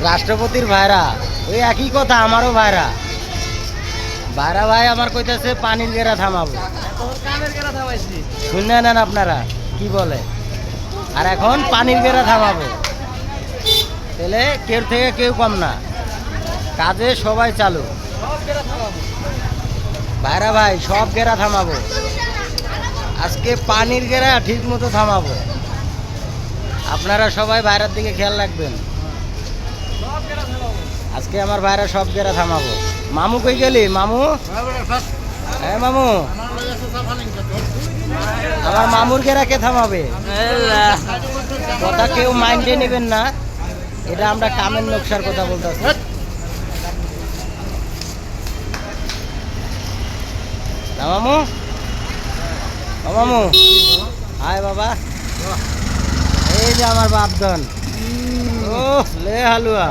রাষ্ট্রপতির ভাইরা ওই একই কথা, আমারও ভাইরা ভাইরা ভাই আমার কইতেছে পানির গেরা থামাবো। শুনে নেন আপনারা কি বলে, আর এখন পানির গেরা থামাবো। তাহলে কেউ থেকে কেউ কম না, কাজে সবাই চালু। ভাইরা ভাই সব গেরা থামাবো, আজকে পানির গেরা ঠিক মতো থামাবো। আপনারা সবাই ভাইরার দিকে খেয়াল রাখবেন। আজকে আমার ভাইরা সব গেরা থামাবো। মামু কই গেলি মামু? হ্যাঁ মামু, আমার মামুর গেরা কে থামাবে? কথা কেউ মাইন্ডে নেবেন না, এটা আমরা কামের নকশার কথা বলতেছি। না মামু, ও মামু হায় বাবা, এই যে আমার বাপধন। ও লে হালুয়া।